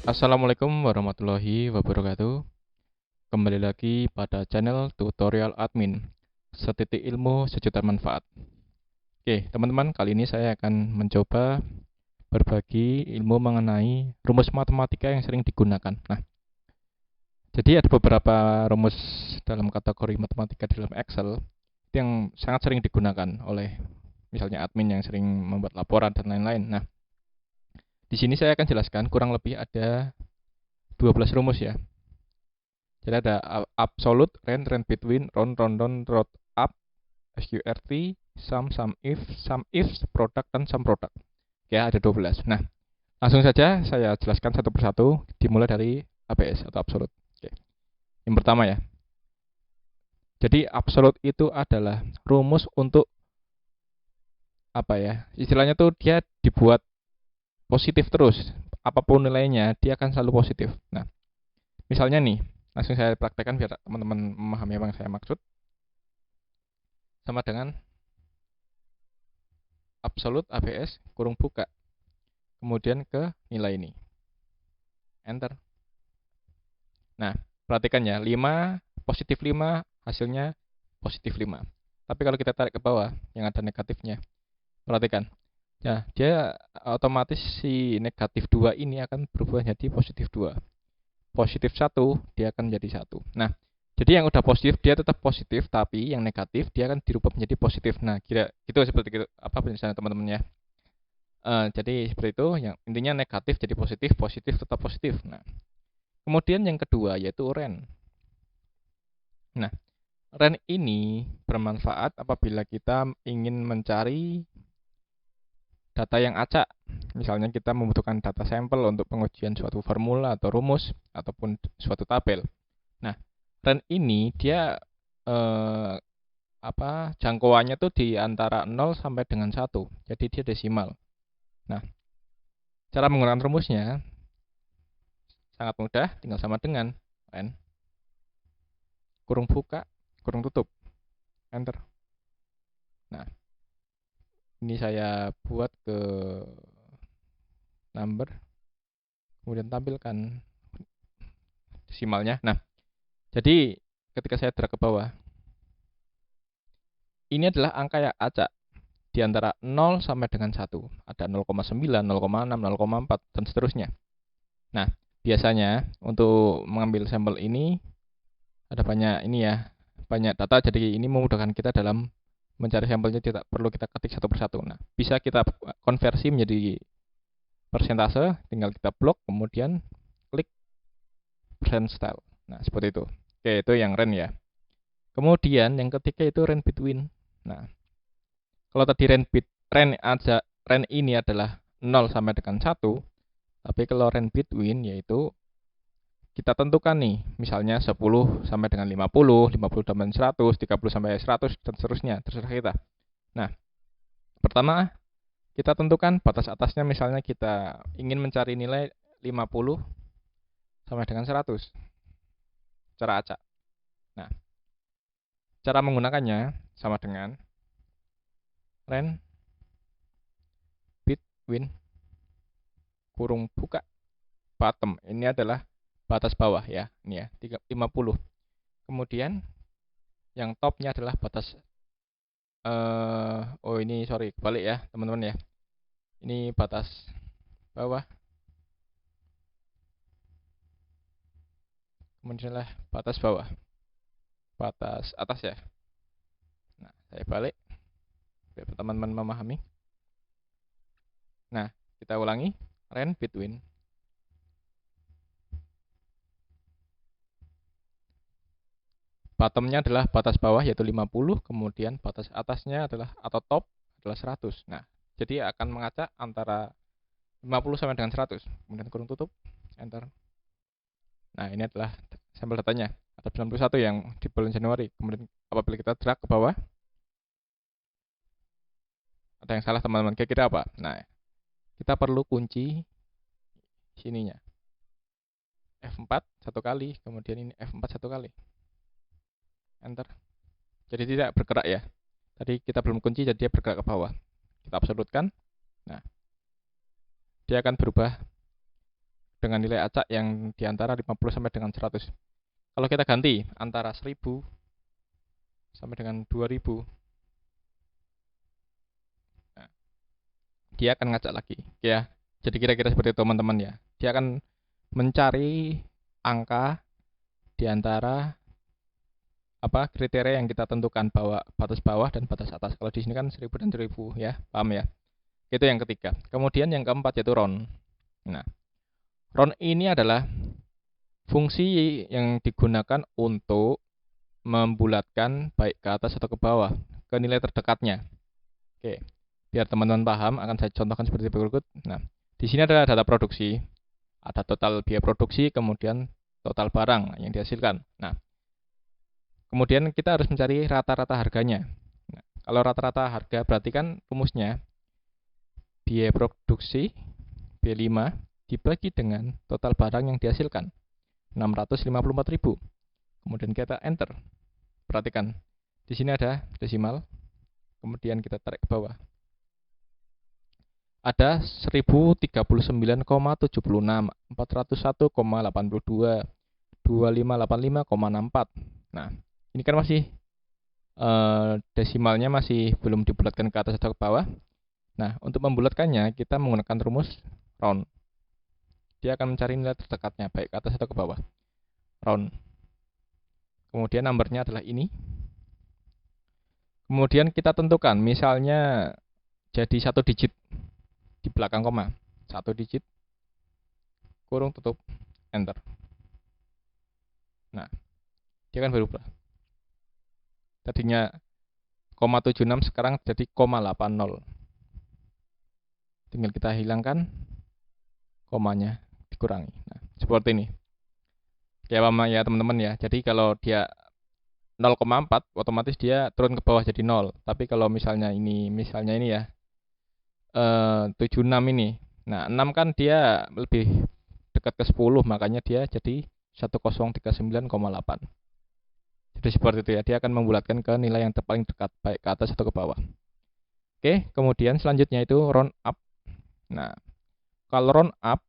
Assalamualaikum warahmatullahi wabarakatuh. Kembali lagi pada channel tutorial admin. Setitik ilmu, sejuta manfaat. Oke, teman-teman, kali ini saya akan mencoba berbagi ilmu mengenai rumus matematika yang sering digunakan. Nah, jadi ada beberapa rumus dalam kategori matematika di dalam Excel yang sangat sering digunakan oleh misalnya admin yang sering membuat laporan dan lain-lain. Nah, di sini saya akan jelaskan kurang lebih ada 12 rumus ya. Jadi ada absolute, range between, round, rundown, round up, SQRT, sum if, product, dan sum product. Ya, ada 12. Nah, langsung saja saya jelaskan satu persatu, dimulai dari ABS atau absolute. Oke. Yang pertama ya. Jadi absolute itu adalah rumus untuk apa ya? Istilahnya tuh dia dibuat positif terus. Apapun nilainya, dia akan selalu positif. Nah, misalnya nih, langsung saya praktekkan biar teman-teman memahami apa yang saya maksud. Sama dengan absolute ABS kurung buka, kemudian ke nilai ini, enter. Nah, perhatikan ya, 5 positif 5 hasilnya positif 5. Tapi kalau kita tarik ke bawah yang ada negatifnya, perhatikan ya, dia otomatis si negatif 2 ini akan berubah jadi positif 2. Positif 1 dia akan jadi 1. Nah, jadi yang udah positif dia tetap positif, tapi yang negatif dia akan dirubah menjadi positif. Nah, kira gitu seperti itu apa penjelasan teman-teman ya. Jadi seperti itu, yang intinya negatif jadi positif, positif tetap positif. Nah, kemudian yang kedua yaitu range. Nah, range ini bermanfaat apabila kita ingin mencari data yang acak. Misalnya kita membutuhkan data sampel untuk pengujian suatu formula atau rumus ataupun suatu tabel. Nah, range ini dia eh, jangkauannya tuh di antara 0 sampai dengan 1. Jadi dia desimal. Nah, cara menggunakan rumusnya sangat mudah, tinggal sama dengan range kurung buka, kurung tutup, enter. Nah, ini saya buat ke number, kemudian tampilkan desimalnya. Nah, jadi ketika saya drag ke bawah, ini adalah angka yang acak di antara 0 sampai dengan 1. Ada 0,9, 0,6, 0,4, dan seterusnya. Nah, biasanya untuk mengambil sampel ini ada banyak ini ya, banyak data, jadi ini memudahkan kita dalam mencari sampelnya, tidak perlu kita ketik satu persatu. Nah, bisa kita konversi menjadi persentase, tinggal kita blok, kemudian klik percent style. Nah, seperti itu. Oke, itu yang range ya. Kemudian yang ketiga itu range between. Nah, kalau tadi range ini adalah 0 sampai dengan 1, tapi kalau range between yaitu kita tentukan nih, misalnya 10 sampai dengan 50, 50 sampai 100, 30 sampai 100, dan seterusnya, terserah kita. Nah, pertama kita tentukan batas atasnya, misalnya kita ingin mencari nilai 50 sampai dengan 100 cara acak. Nah, cara menggunakannya sama dengan range between kurung buka bottom. Ini adalah batas bawah ya, ini ya, 50. Kemudian yang topnya adalah batas oh ini sorry, balik ya teman-teman ya. Ini batas bawah, kemudian adalah batas bawah, batas atas ya. Nah, saya balik biar teman-teman memahami. Nah, kita ulangi, range between bottomnya adalah batas bawah yaitu 50, kemudian batas atasnya adalah atau top adalah 100. Nah, jadi akan mengacak antara 50 sampai dengan 100. Kemudian kurung tutup, enter. Nah, ini adalah sampel datanya. Ada 91 yang di bulan Januari. Kemudian apabila kita drag ke bawah, ada yang salah teman-teman. Kira-kira apa? Nah, kita perlu kunci sininya. F4 satu kali, kemudian ini F4 satu kali. Enter. Jadi tidak bergerak ya. Tadi kita belum kunci, jadi dia bergerak ke bawah. Kita absolutkan. Nah, dia akan berubah dengan nilai acak yang di antara 50 sampai dengan 100. Kalau kita ganti antara 1000 sampai dengan 2000, nah, dia akan ngacak lagi ya. Jadi kira-kira seperti itu teman-teman ya. Dia akan mencari angka di antara kriteria yang kita tentukan, batas bawah dan batas atas. Kalau di sini kan 1000 dan 1000 ya, paham ya? Itu yang ketiga. Kemudian yang keempat yaitu round. Nah, round ini adalah fungsi yang digunakan untuk membulatkan baik ke atas atau ke bawah ke nilai terdekatnya. Oke, biar teman-teman paham akan saya contohkan seperti berikut. Nah, di sini ada data produksi, ada total biaya produksi, kemudian total barang yang dihasilkan. Nah, kemudian kita harus mencari rata-rata harganya. Nah, kalau rata-rata harga berarti kan rumusnya biaya produksi B5 dibagi dengan total barang yang dihasilkan 654.000. Kemudian kita enter. Perhatikan, di sini ada desimal. Kemudian kita tarik ke bawah. Ada 1039,76, 401,82, 2585,64. Nah, ini kan masih desimalnya masih belum dibulatkan ke atas atau ke bawah. Nah, untuk membulatkannya kita menggunakan rumus round. Dia akan mencari nilai terdekatnya baik ke atas atau ke bawah. Round. Kemudian numbernya adalah ini. Kemudian kita tentukan, misalnya jadi 1 digit di belakang koma. 1 digit, kurung tutup, enter. Nah, dia akan berubah. Tadinya 0,76 sekarang jadi 0,80. Tinggal kita hilangkan komanya, dikurangi. Nah, seperti ini. Kayak apa ya teman-teman ya. Jadi kalau dia 0,4 otomatis dia turun ke bawah jadi 0. Tapi kalau misalnya ini ya 76 ini. Nah, 6 kan dia lebih dekat ke 10, makanya dia jadi 1039,8. Jadi seperti itu ya, dia akan membulatkan ke nilai yang paling dekat, baik ke atas atau ke bawah. Oke, kemudian selanjutnya itu round up. Nah, kalau round up,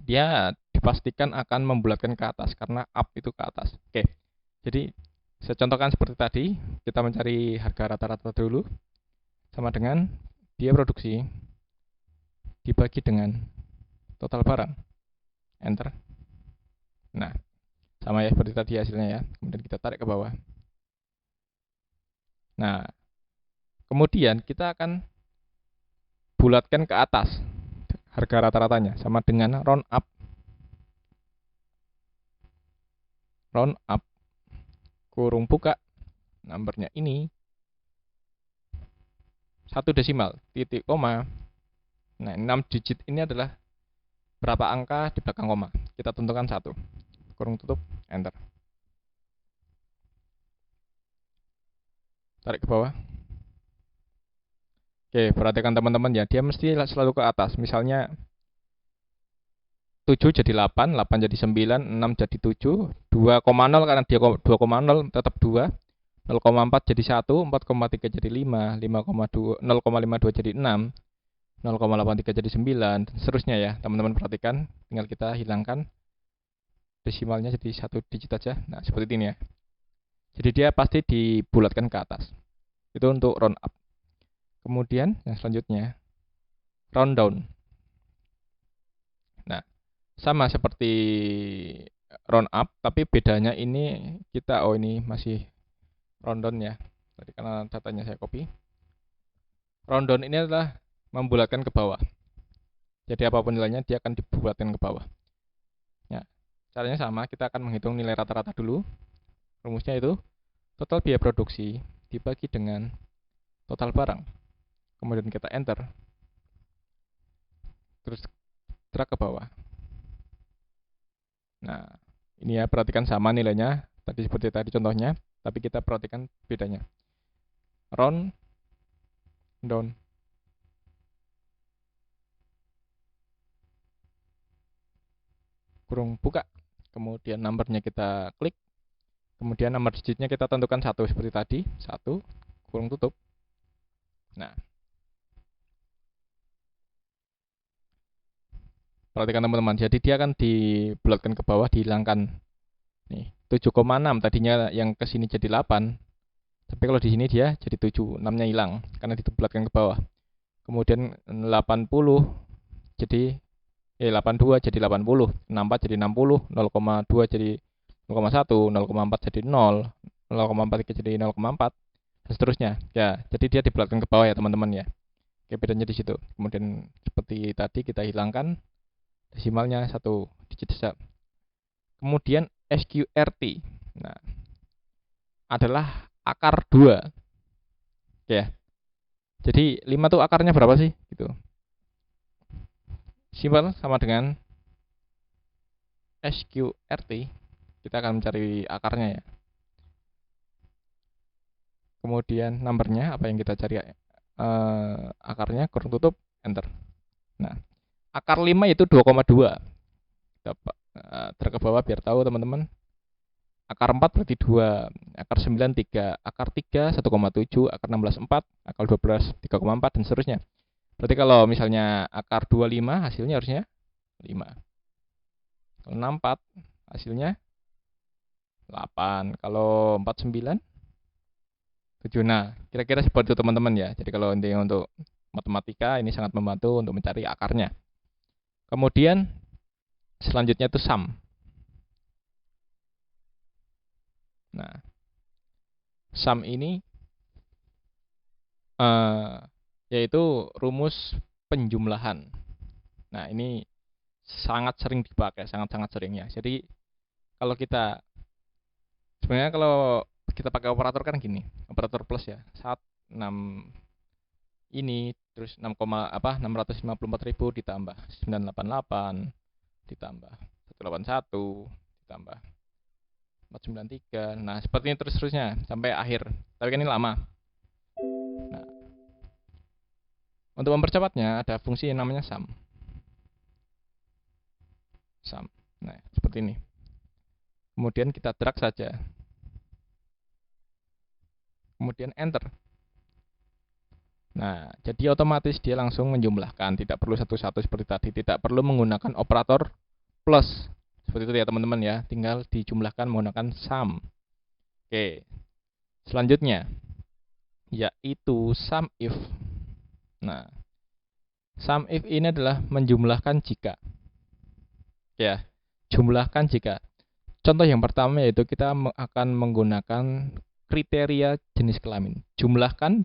dia dipastikan akan membulatkan ke atas, karena up itu ke atas. Oke, jadi saya contohkan seperti tadi, kita mencari harga rata-rata dulu, sama dengan biaya produksi dibagi dengan total barang. Enter. Nah, sama ya seperti tadi hasilnya ya. Kemudian kita tarik ke bawah. Nah, kemudian kita akan bulatkan ke atas harga rata-ratanya sama dengan round up. Round up kurung buka, nomornya ini 1 desimal, titik koma. Nah, 6 digit ini adalah berapa angka di belakang koma. Kita tentukan 1. Kurung tutup, enter. Tarik ke bawah. Oke, perhatikan teman-teman ya, dia mesti selalu ke atas. Misalnya 7 jadi 8, 8 jadi 9, 6 jadi 7, 2,0 karena dia 2,0 tetap 2, 0,4 jadi 1, 4,3 jadi 5, 5,2, 0,52 jadi 6, 0,83 jadi 9, dan seterusnya ya. Teman-teman perhatikan, tinggal kita hilangkan desimalnya jadi 1 digit aja. Nah, seperti ini ya. Jadi dia pasti dibulatkan ke atas. Itu untuk round up. Kemudian yang selanjutnya round down. Nah, sama seperti round up, tapi bedanya ini kita ini masih round down ya. Tadi karena datanya saya copy. Round down ini adalah membulatkan ke bawah. Jadi apapun nilainya dia akan dibulatkan ke bawah. Ya, caranya sama, kita akan menghitung nilai rata-rata dulu. Rumusnya itu total biaya produksi dibagi dengan total barang. Kemudian kita enter. Terus drag ke bawah. Nah, ini ya, perhatikan sama nilainya. Tadi seperti tadi contohnya, tapi kita perhatikan bedanya. Round down. Kurung buka. Kemudian numbernya kita klik. Kemudian nomor digitnya kita tentukan 1 seperti tadi. 1, kurung tutup. Nah, Perhatikan teman-teman. Jadi dia akan dibulatkan ke bawah, dihilangkan. Nih, 7,6 tadinya yang ke sini jadi 8. Tapi kalau di sini dia jadi 7, 6-nya hilang karena dibulatkan ke bawah. Kemudian 80 jadi 82 jadi 80, 64 jadi 60, 0,2 jadi 0,1, 0,4 jadi 0, 0,43 jadi 0,4 dan seterusnya. Ya, jadi dia dibulatkan ke bawah ya teman-teman ya. Oke, bedanya di situ. Kemudian seperti tadi kita hilangkan desimalnya 1 digit saja. Kemudian SQRT. Nah, adalah akar 2. Ya. Jadi 5 tuh akarnya berapa sih? Gitu. Simpel sama dengan SQRT. Kita akan mencari akarnya ya. Kemudian numbernya apa yang kita cari akarnya, kurung tutup, enter. Nah, akar 5 yaitu 2,2. Kita drag ke bawah biar tahu teman-teman. Akar 4 berarti 2, akar 9 3, akar 3 1,7, akar 16 4, akar 12 3,4 dan seterusnya. Berarti kalau misalnya akar 25 hasilnya harusnya 5. Kalau 64 hasilnya 8. Kalau 49 7. Nah, kira-kira seperti itu teman-teman ya. Jadi kalau intinya untuk matematika ini sangat membantu untuk mencari akarnya. Kemudian selanjutnya itu sum. Nah, sum ini yaitu rumus penjumlahan. Nah, ini sangat sering dipakai, sangat-sangat sering ya. Jadi kalau kita sebenarnya kalau kita pakai operator kan gini, operator plus ya. 6 ini terus 6,654.000 ditambah 988 ditambah 181 ditambah 493. Nah, seperti ini terus-terusnya sampai akhir. Tapi kan ini lama. Nah, untuk mempercepatnya ada fungsi yang namanya sum. Sum. Nah, seperti ini. Kemudian kita drag saja. Kemudian enter. Nah, jadi otomatis dia langsung menjumlahkan, tidak perlu satu-satu seperti tadi, tidak perlu menggunakan operator plus. Seperti itu ya teman-teman ya, tinggal dijumlahkan menggunakan sum. Oke. Selanjutnya yaitu sum if. Nah, sum if ini adalah menjumlahkan jika. Ya, jumlahkan jika. Contoh yang pertama yaitu kita akan menggunakan kriteria jenis kelamin. Jumlahkan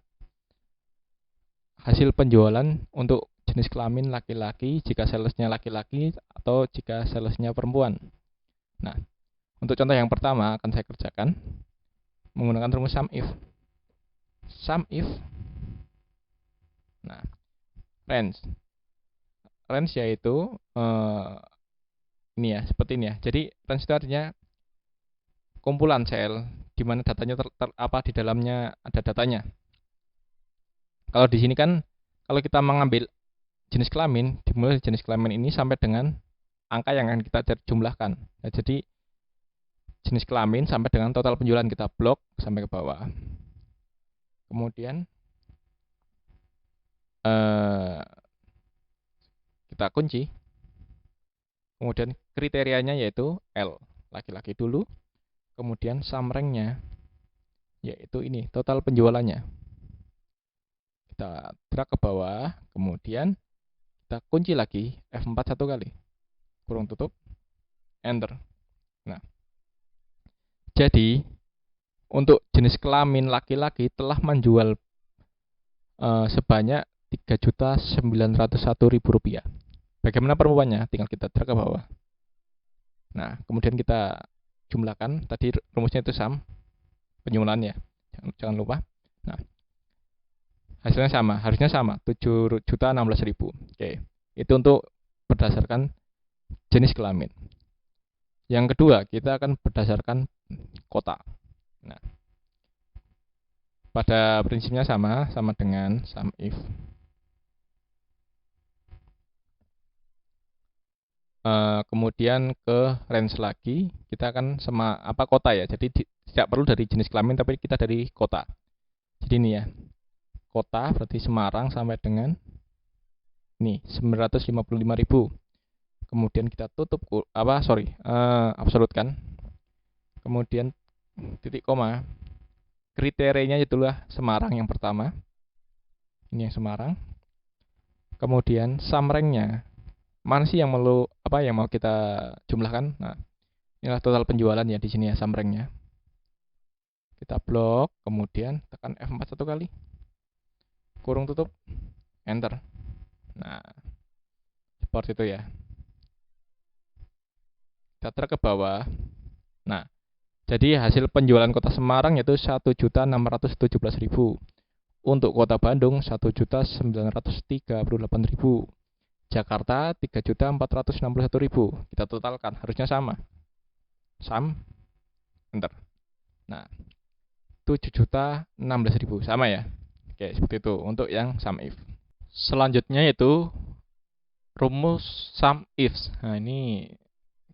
hasil penjualan untuk jenis kelamin laki-laki jika salesnya laki-laki atau jika salesnya perempuan. Nah, untuk contoh yang pertama akan saya kerjakan menggunakan rumus sum if. Sum if. Nah, range. Range yaitu ini ya, seperti ini ya. Jadi range itu artinya kumpulan sel di mana datanya di dalamnya ada datanya. Kalau di sini kan kalau kita mengambil jenis kelamin, dimulai jenis kelamin ini sampai dengan angka yang akan kita jumlahkan. Nah, jadi jenis kelamin sampai dengan total penjualan kita blok sampai ke bawah. Kemudian kita kunci. Kemudian kriterianya yaitu L, laki-laki dulu. Kemudian sum rank-nya yaitu ini, total penjualannya. Kita drag ke bawah, kemudian kita kunci lagi F4 satu kali. Kurung tutup, enter. Nah, jadi untuk jenis kelamin laki-laki telah menjual sebanyak Rp3.901.000. Bagaimana perempuannya? Tinggal kita drag ke bawah. Nah, kemudian kita jumlahkan. Tadi rumusnya itu sum, penjumlahan ya. Jangan lupa. Nah, hasilnya sama, harusnya sama, 7.016.000. Oke, itu untuk berdasarkan jenis kelamin. Yang kedua, kita akan berdasarkan kota. Nah, pada prinsipnya sama dengan sum if. Kemudian ke range lagi, kita akan sama kota ya. Jadi tidak perlu dari jenis kelamin, tapi kita dari kota. Jadi ini ya, kota berarti Semarang sampai dengan ini 955.000. kemudian kita tutup absolutkan, kemudian titik koma, kriterianya itulah Semarang yang pertama, ini yang Semarang, kemudian sum rank-nya mana sih yang mau kita jumlahkan. Nah, inilah total penjualan ya di sini ya, sum rank-nya. Kita blok, kemudian tekan F4 satu kali, kurung tutup, enter. Nah, seperti itu ya. Kita drag ke bawah. Nah, jadi hasil penjualan kota Semarang yaitu 1.617.000. Untuk kota Bandung 1.938.000. Jakarta 3.461.000. Kita totalkan, harusnya sama. Sum, enter. Nah, 7.016.000 sama ya. Oke, seperti itu untuk yang sum if. Selanjutnya yaitu rumus sum ifs. Nah, ini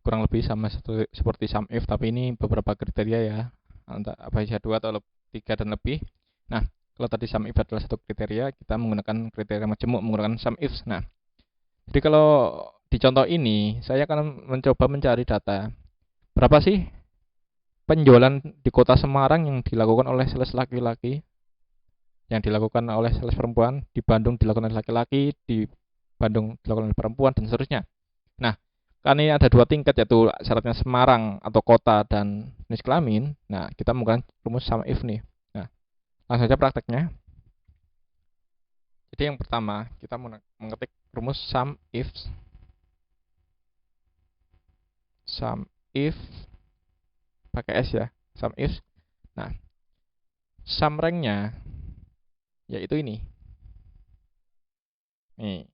kurang lebih sama seperti sum if, tapi ini beberapa kriteria ya, apa saja 2 atau 3 dan lebih. Nah, kalau tadi sum if adalah satu kriteria, kita menggunakan kriteria majemuk menggunakan sum ifs. Nah, jadi kalau di contoh ini saya akan mencoba mencari data berapa sih penjualan di kota Semarang yang dilakukan oleh sales laki-laki, yang dilakukan oleh sales perempuan, di Bandung dilakukan oleh laki-laki, di Bandung dilakukan oleh perempuan, dan seterusnya. Nah, kan ini ada 2 tingkat, yaitu syaratnya Semarang atau kota dan jenis kelamin. Nah, kita menggunakan rumus sum if nih. Nah, langsung saja prakteknya. Jadi yang pertama, kita mengetik rumus sum if pakai S ya, sum if. Nah, sum rank-nya yaitu ini. Nih.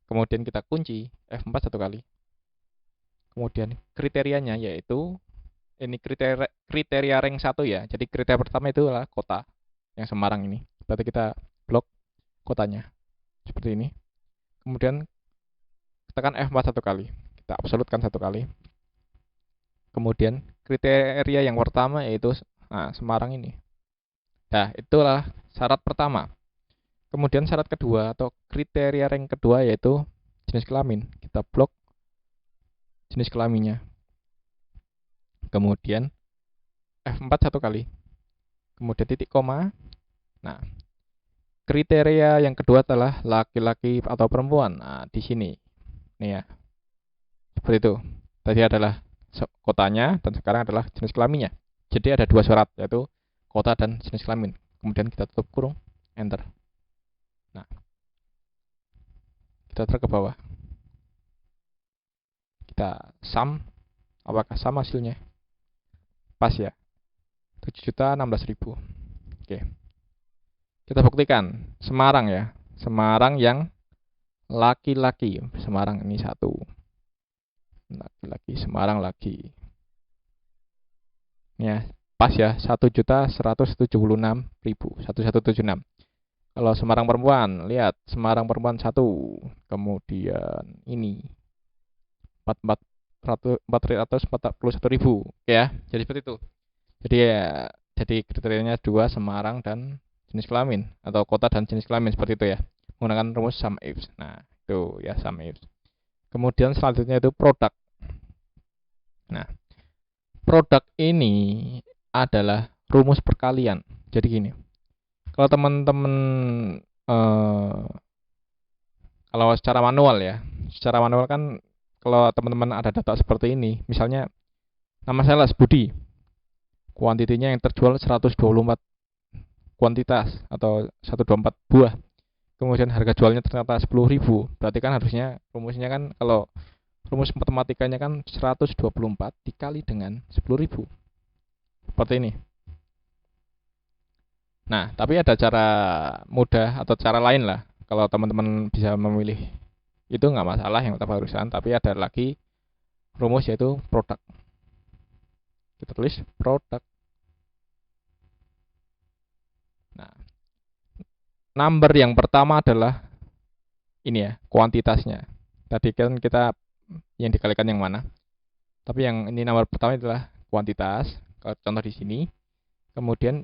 Kemudian kita kunci F4 satu kali. Kemudian kriterianya yaitu ini kriteria rank 1 ya. Jadi kriteria pertama itu adalah kota yang Semarang ini. Berarti kita blok kotanya seperti ini. Kemudian tekan F4 satu kali. Kita absolutkan satu kali. Kemudian kriteria yang pertama yaitu Semarang ini. Nah, itulah syarat pertama. Kemudian syarat kedua atau kriteria rank kedua yaitu jenis kelamin. Kita blok jenis kelaminnya. Kemudian F4 satu kali. Kemudian titik koma. Nah, kriteria yang kedua adalah laki-laki atau perempuan. Nah, di sini. Nih ya. Seperti itu. Tadi adalah kotanya dan sekarang adalah jenis kelaminnya. Jadi ada 2 syarat yaitu kota dan jenis kelamin. Kemudian kita tutup kurung, enter. Nah, kita drag ke bawah. Kita sum, apakah sama hasilnya? Pas ya, 7.016.000. Oke, kita buktikan Semarang ya, Semarang yang laki-laki. Semarang ini 1 laki-laki, Semarang lagi. Ya, pas ya, 1.176.000, 1176. Kalau Semarang perempuan, lihat Semarang perempuan 1, kemudian ini 441.000 ya. Jadi seperti itu. Jadi ya, jadi kriterianya 2 Semarang dan jenis kelamin atau kota dan jenis kelamin seperti itu ya. Menggunakan rumus sum if. Nah, itu ya sum if. Kemudian selanjutnya itu produk. Nah, produk ini adalah rumus perkalian. Jadi gini. Kalau teman-teman kalau secara manual kan kalau teman-teman ada data seperti ini, misalnya nama sales Budi, kuantitinya yang terjual 124 kuantitas atau 124 buah, kemudian harga jualnya ternyata 10.000, berarti kan harusnya rumusnya kan, kalau rumus matematikanya kan 124 dikali dengan 10.000, seperti ini. Nah, tapi ada cara mudah atau cara lain lah. Kalau teman-teman bisa memilih itu nggak masalah, yang tetap harusan. Tapi ada lagi rumus yaitu produk. Kita tulis produk. Nah, number yang pertama adalah ini ya, kuantitasnya. Tadi kan kita yang dikalikan yang mana? Tapi yang ini nomor pertama adalah kuantitas. Kalau contoh di sini. Kemudian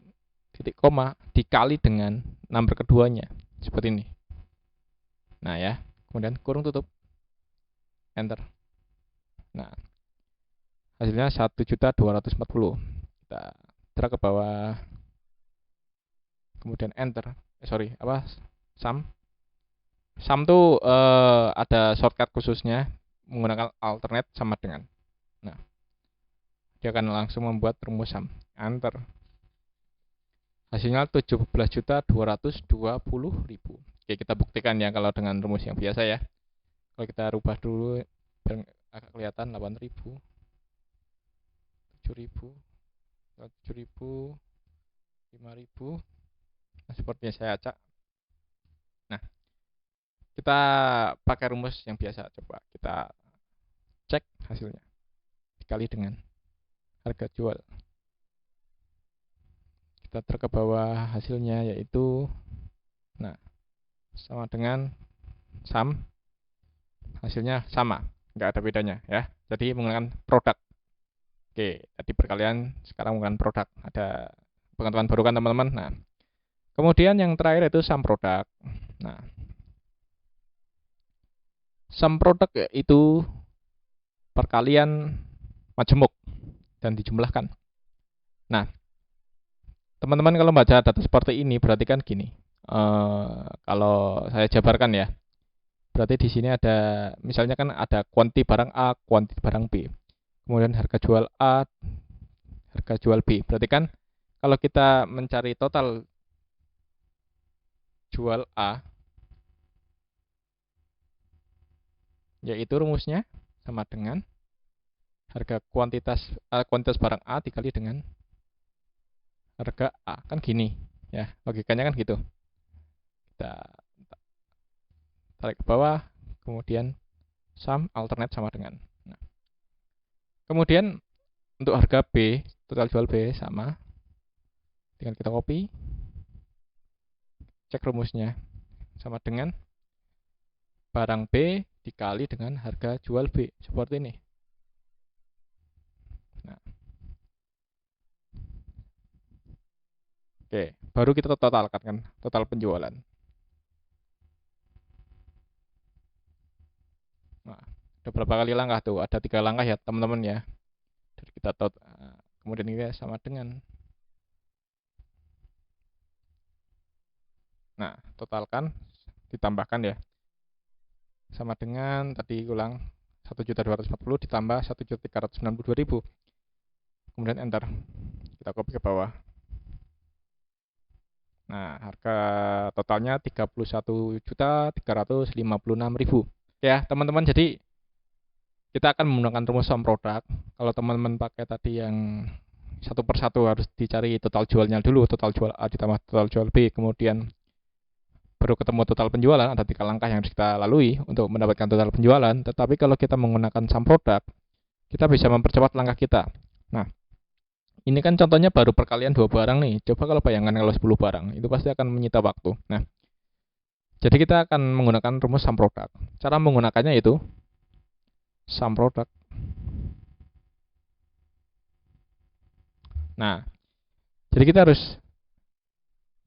titik koma dikali dengan number keduanya seperti ini. Nah ya, kemudian kurung tutup, enter. Nah, hasilnya 1.240.000. Kita drag ke bawah, kemudian enter. Sum tuh ada shortcut khususnya menggunakan alternate sama dengan. Nah, dia akan langsung membuat rumus sum. Enter. Hasilnya 17.220.000. Oke, kita buktikan ya kalau dengan rumus yang biasa ya. Kalau kita rubah dulu biar agak kelihatan 8.000, 7.000, 7.000, 5.000. Nah, sepertinya saya acak. Nah, kita pakai rumus yang biasa. Coba kita cek hasilnya. Dikali dengan harga jual. Kita drag ke bawah, hasilnya yaitu nah sama dengan sum. Hasilnya sama, nggak ada bedanya ya. Jadi menggunakan produk. Oke, tadi perkalian, sekarang menggunakan produk. Ada pengetahuan baru kan teman-teman. Nah, kemudian yang terakhir itu sum produk. Nah, sum produk itu perkalian majemuk dan dijumlahkan. Nah, teman-teman kalau baca data seperti ini berarti kan gini. Kalau saya jabarkan ya, berarti di sini ada misalnya kan ada kuanti barang A, kuanti barang B. Kemudian harga jual A, harga jual B. Berarti kan kalau kita mencari total jual A, yaitu rumusnya sama dengan harga kuantitas barang A dikali dengan harga A. Kan gini ya, logikanya kan gitu. Kita tarik ke bawah, kemudian sum alternate sama dengan. Nah, kemudian untuk harga B, total jual B sama. Tinggal kita copy, cek rumusnya sama dengan barang B dikali dengan harga jual B, seperti ini. Nah, oke, baru kita totalkan kan, total penjualan. Nah, ada berapa kali langkah tuh? Ada 3 langkah ya teman-teman ya. Jadi kita kemudian ini sama dengan. Nah, totalkan, ditambahkan ya. Sama dengan tadi ulang 1.240 ditambah 1.392.000. Kemudian enter. Kita copy ke bawah. Nah, harga totalnya 31.356.000. Ya, teman-teman, jadi kita akan menggunakan rumus sum produk. Kalau teman-teman pakai tadi yang satu persatu harus dicari total jualnya dulu, total jual A ditambah total jual B, kemudian baru ketemu total penjualan. Ada 3 langkah yang harus kita lalui untuk mendapatkan total penjualan. Tetapi kalau kita menggunakan sum produk, kita bisa mempercepat langkah kita. Nah, ini kan contohnya baru perkalian 2 barang nih. Coba kalau bayangkan kalau 10 barang, itu pasti akan menyita waktu. Nah, jadi kita akan menggunakan rumus sum produk. Cara menggunakannya itu sum produk. Nah, jadi kita harus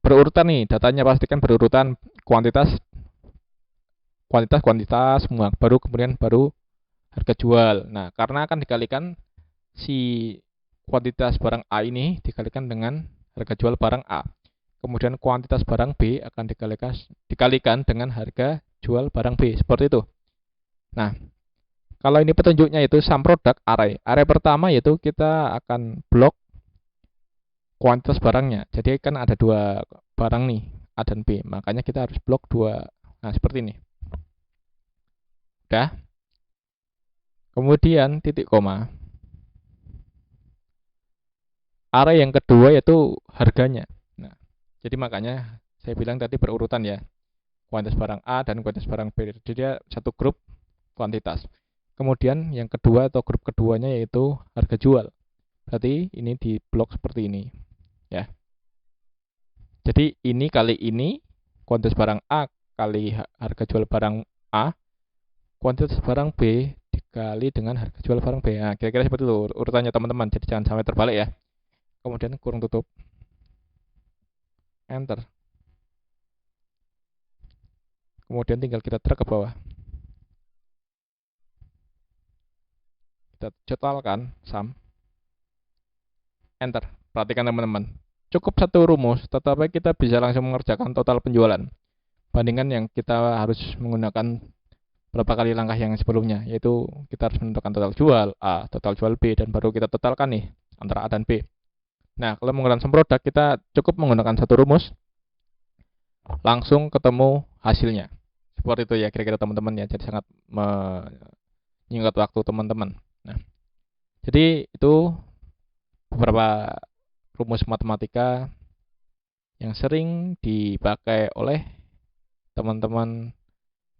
berurutan nih, datanya pastikan berurutan kuantitas semua, kemudian baru harga jual. Nah, karena akan dikalikan si kuantitas barang A ini dikalikan dengan harga jual barang A. Kemudian kuantitas barang B akan dikalikan dengan harga jual barang B, seperti itu. Nah, kalau ini petunjuknya itu sum produk array. Array pertama yaitu kita akan blok kuantitas barangnya. Jadi kan ada 2 barang nih, A dan B. Makanya kita harus blok 2. Nah, seperti ini. Udah. Kemudian titik koma. Array yang kedua yaitu harganya. Nah, jadi makanya saya bilang tadi berurutan ya. Kuantitas barang A dan kuantitas barang B. Jadi dia satu grup kuantitas. Kemudian yang kedua atau grup keduanya yaitu harga jual. Berarti ini di blok seperti ini. Ya. Jadi ini kali ini kuantitas barang A kali harga jual barang A, kuantitas barang B dikali dengan harga jual barang B. Nah, kira-kira seperti itu urutannya teman-teman. Jadi jangan sampai terbalik ya. Kemudian kurung tutup, enter. Kemudian tinggal kita drag ke bawah. kita totalkan sum, enter. Perhatikan teman-teman, cukup satu rumus tetapi kita bisa langsung mengerjakan total penjualan, bandingkan yang kita harus menggunakan berapa kali langkah yang sebelumnya, yaitu kita harus menentukan total jual A, total jual B, dan baru kita totalkan nih antara A dan B. Nah, kalau menggunakan sum product, kita cukup menggunakan satu rumus, langsung ketemu hasilnya. Seperti itu ya kira-kira teman-teman ya, jadi sangat menyingkat waktu teman-teman. Nah, jadi itu beberapa rumus matematika yang sering dipakai oleh teman-teman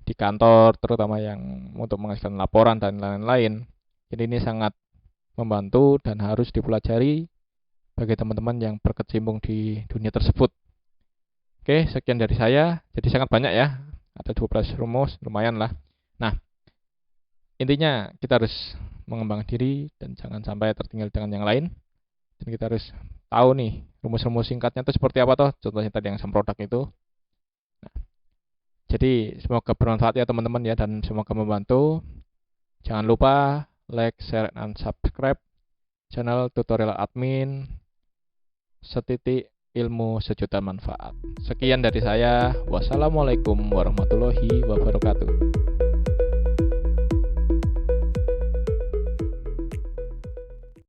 di kantor, terutama yang untuk menghasilkan laporan dan lain-lain. Jadi ini sangat membantu dan harus dipelajari bagi teman-teman yang berkecimpung di dunia tersebut. Oke, sekian dari saya. Jadi sangat banyak ya, ada 12 rumus, lumayan lah. Nah, intinya kita harus mengembangkan diri dan jangan sampai tertinggal dengan yang lain. Dan kita harus tahu nih rumus-rumus singkatnya itu seperti apa toh. Contohnya tadi yang sum product itu. Nah, jadi semoga bermanfaat ya teman-teman ya, dan semoga membantu. Jangan lupa like, share, dan subscribe channel tutorial admin setitik ilmu sejuta manfaat. Sekian dari saya. Wassalamualaikum warahmatullahi wabarakatuh.